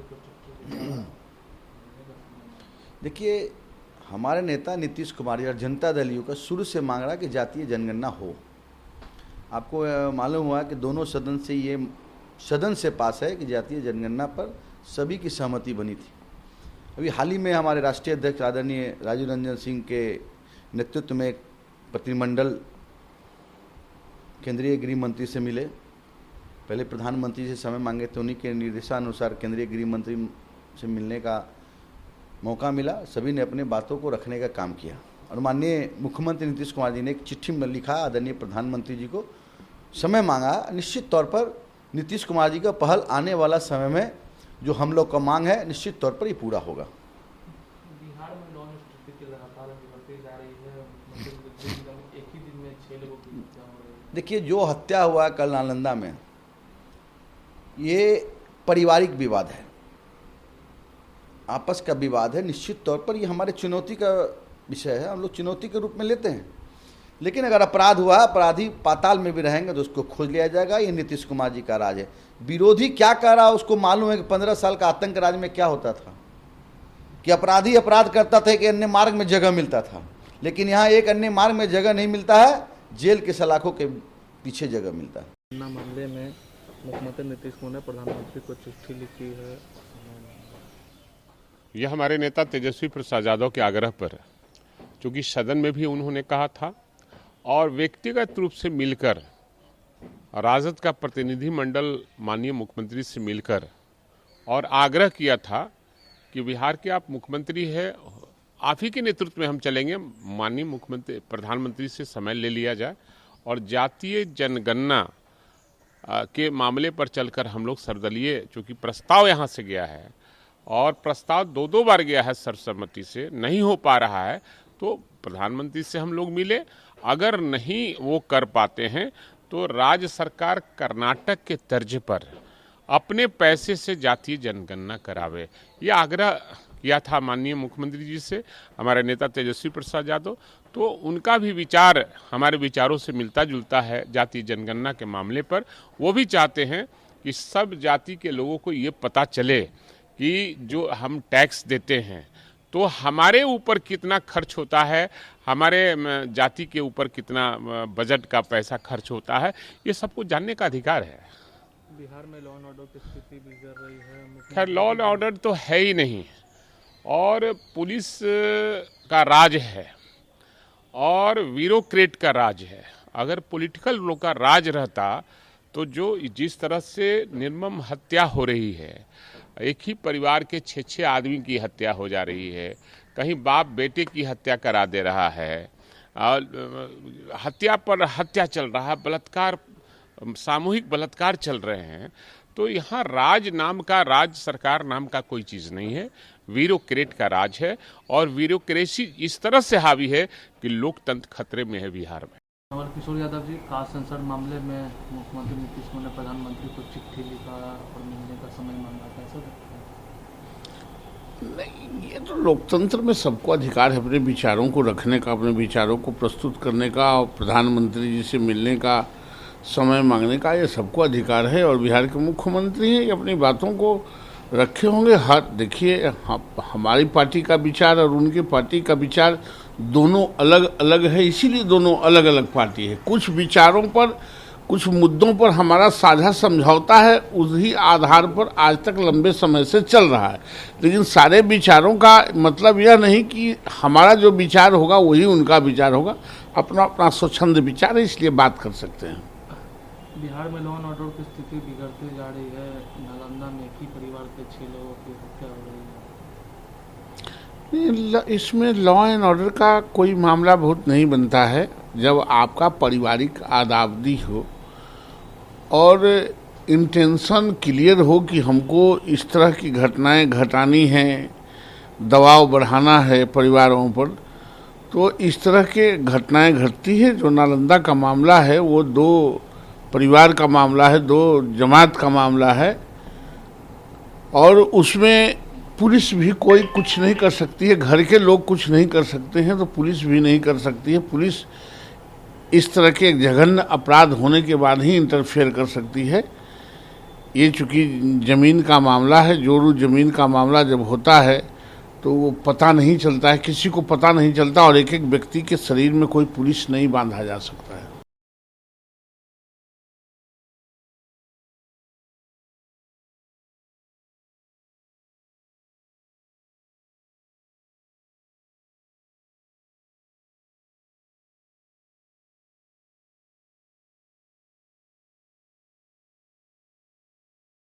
को चिट्ठी लिखा। देखिए, हमारे नेता नीतीश कुमार और जनता दल यू का शुरू से मांग रहा कि जातीय जनगणना हो। आपको मालूम हुआ कि दोनों सदन से पास है कि जातीय जनगणना पर सभी की सहमति बनी थी। अभी हाल ही में हमारे राष्ट्रीय अध्यक्ष आदरणीय राजीव रंजन सिंह के नेतृत्व में एक प्रतिनिधिमंडल केंद्रीय गृह मंत्री से मिले। पहले प्रधानमंत्री से समय मांगे थे, उन्हीं के निर्देशानुसार केंद्रीय गृह मंत्री से मिलने का मौका मिला। सभी ने अपने बातों को रखने का काम किया और माननीय मुख्यमंत्री नीतीश कुमार जी ने एक चिट्ठी में लिखा, आदरणीय प्रधानमंत्री जी को समय मांगा। निश्चित तौर पर नीतीश कुमार जी का पहल आने वाला समय में जो हम लोग का मांग है निश्चित तौर पर ये पूरा होगा। बिहार में लॉ स्थिति लगातार बढ़ती जा रही है, एक ही दिन में 6 लोगों की हत्या हो रही है। देखिए, जो हत्या हुआ कल नालंदा में, ये पारिवारिक विवाद है, आपस का विवाद है। निश्चित तौर पर ये हमारे चुनौती का विषय है, हम लोग चुनौती के रूप में लेते हैं। लेकिन अगर अपराध हुआ, अपराधी पाताल में भी रहेंगे तो उसको खोज लिया जाएगा। ये नीतीश कुमार जी का राज है। विरोधी क्या कर रहा है उसको मालूम है कि 15 साल का आतंक राज में क्या होता था, कि अपराधी अपराध करता था कि अन्य मार्ग में जगह मिलता था। लेकिन यहाँ एक अन्य मार्ग में जगह नहीं मिलता है, जेल के सलाखों के पीछे जगह मिलता है। मामले में मुख्यमंत्री नीतीश कुमार ने प्रधानमंत्री को चिट्ठी लिखी है। यह हमारे नेता तेजस्वी प्रसाद यादव के आग्रह पर, चूँकि सदन में भी उन्होंने कहा था और व्यक्तिगत रूप से मिलकर राजद का प्रतिनिधिमंडल माननीय मुख्यमंत्री से मिलकर और आग्रह किया था कि बिहार के आप मुख्यमंत्री हैं, आप ही के नेतृत्व में हम चलेंगे। माननीय मुख्यमंत्री प्रधानमंत्री से समय ले लिया जाए और जातीय जनगणना के मामले पर चलकर हम लोग सर्वदलीय, चूँकि प्रस्ताव यहाँ से गया है और प्रस्ताव दो बार गया है सर्वसम्मति से, नहीं हो पा रहा है, तो प्रधानमंत्री से हम लोग मिले। अगर नहीं वो कर पाते हैं तो राज्य सरकार कर्नाटक के तर्ज पर अपने पैसे से जातीय जनगणना करावे, ये आग्रह किया था माननीय मुख्यमंत्री जी से हमारे नेता तेजस्वी प्रसाद यादव। तो उनका भी विचार हमारे विचारों से मिलता जुलता है जातीय जनगणना के मामले पर। वो भी चाहते हैं कि सब जाति के लोगों को ये पता चले कि जो हम टैक्स देते हैं तो हमारे ऊपर कितना खर्च होता है, हमारे जाति के ऊपर कितना बजट का पैसा खर्च होता है, ये सबको जानने का अधिकार है। बिहार में लॉ एंड ऑर्डर की स्थिति बिगड़ रही है। खैर, लॉ एंड ऑर्डर तो है ही नहीं और पुलिस का राज है और ब्यूरोक्रेट का राज है। अगर पॉलिटिकल लोग का राज रहता तो जो जिस तरह से निर्मम हत्या हो रही है, एक ही परिवार के 6 आदमी की हत्या हो जा रही है, कहीं बाप बेटे की हत्या करा दे रहा है, हत्या पर हत्या चल रहा है, बलात्कार, सामूहिक बलात्कार चल रहे हैं, तो यहाँ राज नाम का, राज्य सरकार नाम का कोई चीज़ नहीं है, ब्यूरोक्रेट का राज है। और ब्यूरोक्रेसी इस तरह से हावी है कि लोकतंत्र खतरे में है बिहार में। नवल किशोर यादव जी, कास्ट सेंसर मामले में मुख्यमंत्री नीतीश कुमार ने प्रधानमंत्री को चिट्ठी लिखा और मिलने का समय मांगा, कैसा लगता है? नहीं, ये तो लोकतंत्र में सबको अधिकार है अपने विचारों को रखने का, अपने विचारों को प्रस्तुत करने का और प्रधानमंत्री जी से मिलने का, समय मांगने का, ये सबको अधिकार है। और बिहार के मुख्यमंत्री हैं, ये अपनी बातों को रखे होंगे। देखिए, हमारी पार्टी का विचार और उनकी पार्टी का विचार दोनों अलग अलग है, इसीलिए दोनों अलग अलग पार्टी है। कुछ विचारों पर, कुछ मुद्दों पर हमारा साझा समझौता है, उसी आधार पर आज तक लंबे समय से चल रहा है। लेकिन सारे विचारों का मतलब यह नहीं कि हमारा जो विचार होगा वही उनका विचार होगा। अपना अपना स्वच्छंद विचार है, इसलिए बात कर सकते हैं। बिहार में लॉ एंड ऑर्डर की स्थिति बिगड़ती जा रही है। नालंदा में एक ही परिवार के 6 लोगों की हत्या हो रही है। इसमें लॉ एंड ऑर्डर का कोई मामला बहुत नहीं बनता है जब आपका पारिवारिक आदावदी हो और इंटेंशन क्लियर हो कि हमको इस तरह की घटनाएं घटानी हैं, दबाव बढ़ाना है परिवारों पर, तो इस तरह के घटनाएं घटती है। जो नालंदा का मामला है वो 2 परिवार का मामला है, 2 जमात का मामला है और उसमें पुलिस भी कोई कुछ नहीं कर सकती है। घर के लोग कुछ नहीं कर सकते हैं तो पुलिस भी नहीं कर सकती है। पुलिस इस तरह के जघन्य अपराध होने के बाद ही इंटरफेयर कर सकती है। ये चूँकि ज़मीन का मामला है, जोरू ज़मीन का मामला जब होता है तो वो पता नहीं चलता है, किसी को पता नहीं चलता, और एक एक व्यक्ति के शरीर में कोई पुलिस नहीं बांधा जा सकता है।